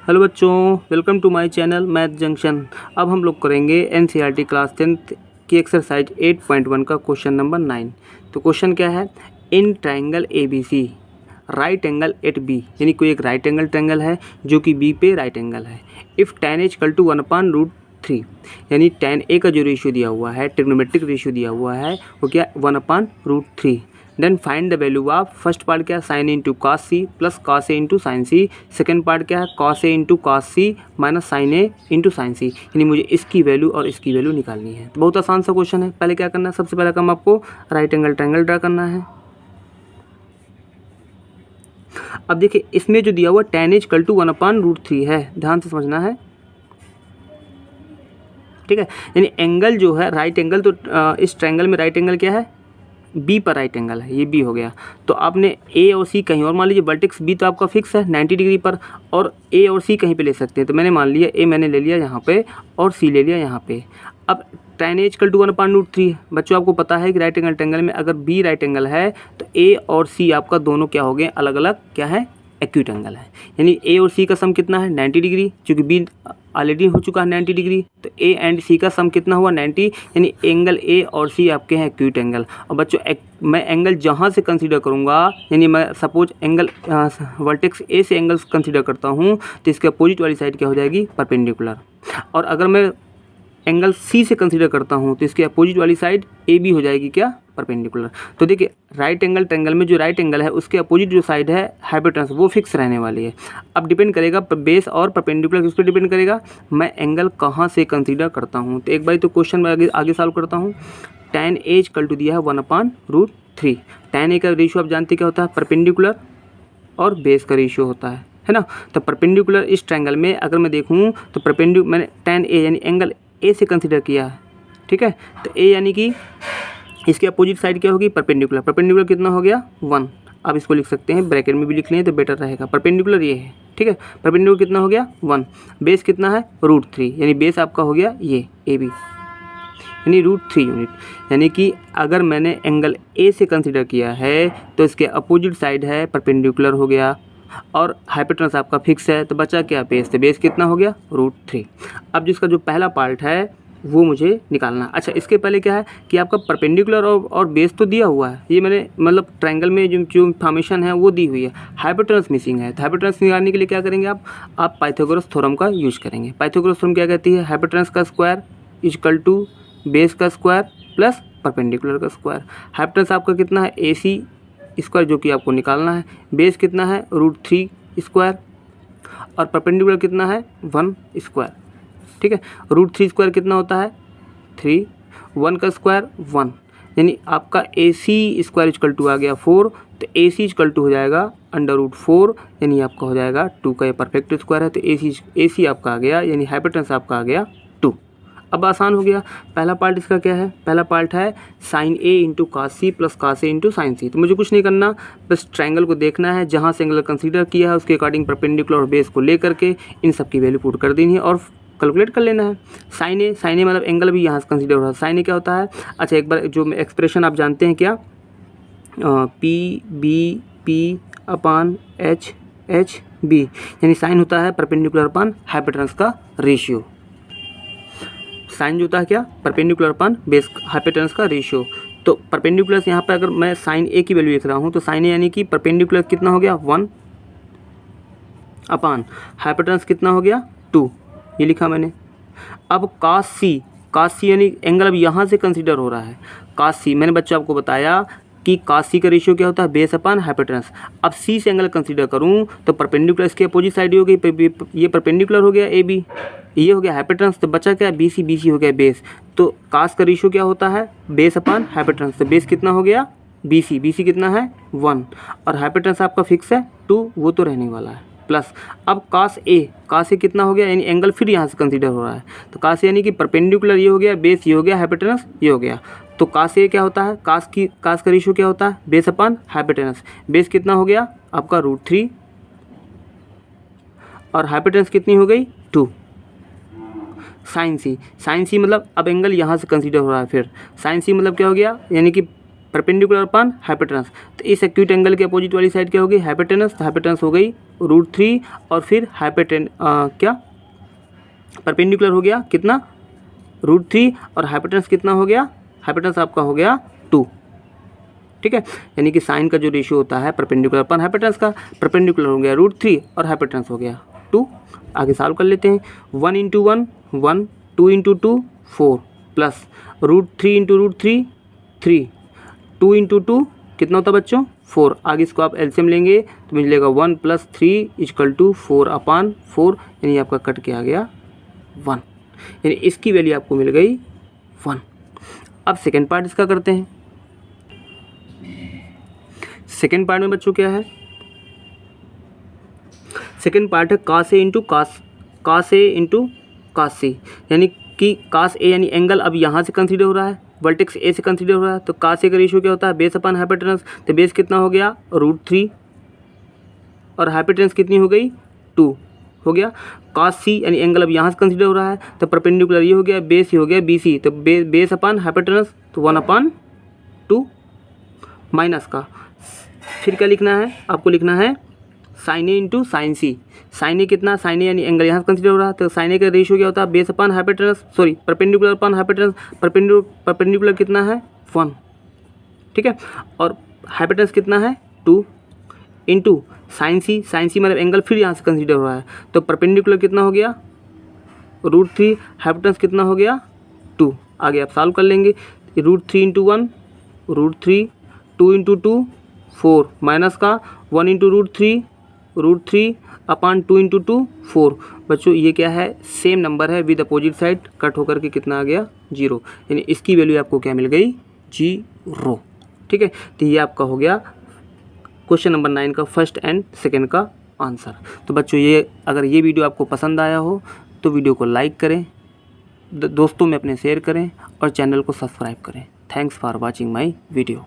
Hello बच्चों, welcome to my channel Math Junction. अब हम लोग करेंगे एनसीईआरटी क्लास 10th की एक्सरसाइज 8.1 का क्वेश्चन नंबर 9। तो क्वेश्चन क्या है, in triangle A B C right angle at B, यानी कोई एक राइट एंगल ट्राइंगल है जो कि बी पे राइट एंगल है। If tan a equal to 1/√3, यानी tan a का जो रेशियो दिया हुआ है, ट्रिग्नोमेट्रिक रेशियो दिया हुआ है वो क्या 1/√3। Then find the value of first part क्या है sine into cos C plus cos A into sine C. Second part क्या है cos A into cos C minus sine A into sine C, यानी मुझे इसकी वैल्यू और इसकी value निकालनी है। तो बहुत आसान सा क्वेश्चन है। पहले क्या करना है, सबसे पहला काम आपको राइट एंगल ट्रायंगल ड्रा करना है। अब देखिए इसमें जो दिया हुआ tan a इक्वल टू 1/√3 है, ध्यान से समझना है, ठीक है। यानी एंगल जो है राइट एंगल, तो इस ट्रायंगल में राइट एंगल क्या है, बी पर राइट एंगल है, ये बी हो गया। तो आपने ए और सी कहीं और मान लीजिए, वर्टेक्स बी तो आपका फिक्स है 90 डिग्री पर, और ए और सी कहीं पे ले सकते हैं। तो मैंने मान लिया ए मैंने ले लिया यहाँ पे और सी ले लिया यहाँ पे। अब tan a इक्वल टू 1/√3 है। बच्चों आपको पता है कि राइट एंगल ट्रायंगल में अगर बी राइट एंगल है तो ए और सी आपका दोनों क्या हो गए, अलग अलग क्या है, एक्यूट एंगल है। यानी ए और सी का सम कितना है 90 डिग्री, क्योंकि बी ऑलरेडी हो चुका है 90 डिग्री, तो ए एंड सी का सम कितना हुआ 90, यानी एंगल ए और सी आपके हैं एक्यूट एंगल। और बच्चों मैं एंगल जहाँ से कंसीडर करूँगा, यानी मैं सपोज एंगल वर्टेक्स ए से एंगल्स कंसीडर करता हूँ तो इसके अपोजिट वाली साइड क्या हो जाएगी, परपेंडिकुलर। और अगर मैं एंगल सी से कंसीडर करता हूँ तो इसके अपोजिट वाली साइड ए बी हो जाएगी क्या, परपेंडिकुलर। तो देखिए राइट एंगल ट्रायंगल में जो राइट एंगल है उसके अपोजिट जो साइड है हाइपोटेनस वो फिक्स रहने वाली है। अब डिपेंड करेगा बेस और परपेंडिकुलर किस पर डिपेंड करेगा, मैं एंगल कहाँ से कंसीडर करता हूँ। तो एक बार तो क्वेश्चन में आगे सॉल्व करता हूँ। tan a इक्वल टू दिया है 1/√3। tan a का रेशियो आप जानते क्या होता है, परपेंडिकुलर और बेस का रेशियो होता है ना। तो परपेंडिकुलर इस ट्रायंगल में अगर मैं देखूँ तो मैंने tan a यानी एंगल ए से कंसीडर किया है, ठीक है। तो ए यानी कि इसके अपोजिट साइड क्या होगी, परपेंडिकुलर। परपेंडिकुलर कितना हो गया 1। आप इसको लिख सकते हैं, ब्रैकेट में भी लिख लें तो बेटर रहेगा। परपेंडिकुलर ये है, ठीक है। परपेंडिकुलर कितना हो गया 1, बेस कितना है √3, यानी बेस आपका हो गया ये ए बी, यानी √3 यूनिट। यानी कि अगर मैंने एंगल ए से कंसीडर किया है तो इसके अपोजिट साइड है परपेंडिकुलर हो गया, और हाइपोटेनस आपका फिक्स है, तो बचा क्या बेस, तो बेस कितना हो गया √3। अब जिसका जो पहला पार्ट है वो मुझे निकालना। अच्छा इसके पहले क्या है कि आपका परपेंडिकुलर और बेस तो दिया हुआ है, ये मैंने मतलब ट्रायंगल में जो इन्फॉर्मेशन है वो दी हुई है, हाइपोटेनस मिसिंग है। तो हाइपोटेनस निकालने के लिए क्या करेंगे आप पाइथागोरस थ्योरम का यूज करेंगे। पाइथागोरस थ्योरम क्या कहती है, हाइपोटेनस का स्क्वायर इक्वल टू बेस का स्क्वायर प्लस परपेंडिकुलर का स्क्वायर। हाइपोटेनस आपका कितना है ए सी स्क्वायर, जो कि आपको निकालना है। बेस कितना है √3 स्क्वायर, और परपेंडिकुलर कितना है 1 स्क्वायर, ठीक है। √3 स्क्वायर कितना होता है 3, 1 का स्क्वायर 1, यानी आपका ए सी स्क्वायर इक्वल टू आ गया 4। तो ए सी इक्वल टू हो जाएगा √4, यानी आपका हो जाएगा 2 का ये परफेक्ट स्क्वायर है। तो ए सी आपका आ गया, यानी हाइपोटेनस आपका आ गया 2। अब आसान हो गया। पहला पार्ट इसका क्या है, पहला पार्ट है sine A into cos C plus cos A into sine C. तो मुझे कुछ नहीं करना, बस ट्रायंगल को देखना है, जहाँ से एंगल कंसीडर किया है उसके अकॉर्डिंग परपेंडिकुलर और बेस को लेकर के इन सब की वैल्यू पुट कर देनी है और कैलकुलेट कर लेना है। साइन ए मतलब एंगल भी यहाँ से कंसीडर हो रहा है। साइन ए क्या होता है, अच्छा एक बार जो एक्सप्रेशन आप जानते हैं क्या, P B P upon H H B, यानी साइन होता है परपेंडिकुलर अपान हाइपोटेनस का रेशियो। साइन जो होता है क्या, परपेंडिकुलर अपान बेस हाइपोटेनस का रेशियो। तो परपेंडिकुलर यहाँ पर अगर मैं साइन ए की वैल्यू लिख रहा हूँ तो साइन ए यानी कि परपेंडिकुलर कितना हो गया 1 अपान हाइपोटेनस कितना हो गया 2, ये लिखा मैंने। अब कास सी यानी एंगल अब यहाँ से कंसीडर हो रहा है। कास सी मैंने बच्चों आपको बताया कि कास सी का रेशियो क्या होता है, बेस अपान हाइपोटेनस। अब सी से एंगल कंसीडर करूँ तो परपेंडिकुलर इसके अपोजिट साइड हो गई, ये परपेंडिकुलर हो गया ए बी, ये हो गया हाइपोटेनस, तो बचा क्या बी सी हो गया बेस। तो कास का रेशियो क्या होता है, बेस अपान हाइपोटेनस। तो बेस कितना हो गया बी सी कितना है 1, और हाइपोटेनस आपका फिक्स है 2, वो तो रहने वाला है, प्लस अब कास ए कितना हो गया, यानी एंगल फिर यहाँ से कंसीडर हो रहा है। तो कास यानी कि परपेंडिकुलर ये हो गया, बेस ये हो गया, हाइपोटेनस ये हो गया। तो कास ए क्या होता है, कास का रेशियो क्या होता है, बेस अपान हाइपोटेनस। बेस कितना हो गया आपका √3, और हाइपोटेनस कितनी हो गई 2। साइन सी मतलब अब एंगल यहाँ से कंसीडर हो रहा है, फिर साइन सी मतलब क्या हो गया, यानी कि परपेंडिकुलर अपॉन हाइपोटेनस। तो इस एक्यूट एंगल के अपोजिट वाली साइड क्या होगी, हाइपोटेनस। तो हाइपोटेनस हो गई √3 और फिर क्या परपेंडिकुलर हो गया कितना, √3 और हाइपोटेनस कितना हो गया, हाइपोटेनस आपका हो गया 2। ठीक है, यानी कि साइन का जो रेशियो होता है परपेंडिकुलर अपॉन हाइपोटेनस का, परपेंडिकुलर हो गया √3 और हाइपोटेनस हो गया 2। आगे सॉल्व कर लेते हैं। 1 × 1 1, 2 × 2 4 प्लस √3 × √3 3, 2 × 2 कितना होता है बच्चों 4। आगे इसको आप एलसीएम लेंगे तो मिलेगा 1 + 3 = 4/4, यानी आपका कट के आ गया 1, यानी इसकी वैल्यू आपको मिल गई 1। अब सेकेंड पार्ट इसका करते हैं। सेकेंड पार्ट में बच्चों क्या है, सेकेंड पार्ट है cos A × cos A × cos C, यानी कि cos A यानी एंगल अब यहाँ से कंसीडर हो रहा है, वर्टेक्स A से कंसीडर हो रहा है। तो cos A का रेशियो क्या होता है, बेस अपॉन हाइपोटेनस। तो बेस कितना हो गया √3 और हाइपोटेनस कितनी हो गई 2 हो गया। cos C यानी एंगल अब यहाँ से कंसीडर हो रहा है, तो परपेंडिकुलर ये हो गया, बेस ये हो गया BC। तो बेस अपॉन हाइपोटेनस तो 1/2 माइनस का, फिर क्या लिखना है आपको, लिखना है sin A × sin C। sin A कितना, sin A यानी एंगल यहाँ से कंसीडर हो रहा है, तो sin A का रेशियो क्या होता है, base upon hypotenuse, sorry perpendicular upon hypotenuse. Perpendicular कितना है 1, ठीक है, और हाइपोटेनस कितना है 2 into sin C। sin C मतलब एंगल फिर यहाँ से कंसीडर हो रहा है, तो परपेंडिकुलर कितना हो गया √3, हाइपोटेनस कितना हो गया 2। आगे आप सॉल्व कर लेंगे, √3 × 1 √3, 2 × 2 4 माइनस का 1 × √3 अपॉन 2 × 2 4। बच्चों ये क्या है, सेम नंबर है विद अपोजिट साइड, कट होकर के कितना आ गया 0, यानी इसकी वैल्यू आपको क्या मिल गई 0। ठीक है, तो ये आपका हो गया क्वेश्चन नंबर 9 का फर्स्ट एंड सेकेंड का आंसर। तो बच्चों ये अगर ये वीडियो आपको पसंद आया हो तो वीडियो को लाइक करें, दोस्तों में अपने शेयर करें और चैनल को सब्सक्राइब करें। Thanks for watching my video.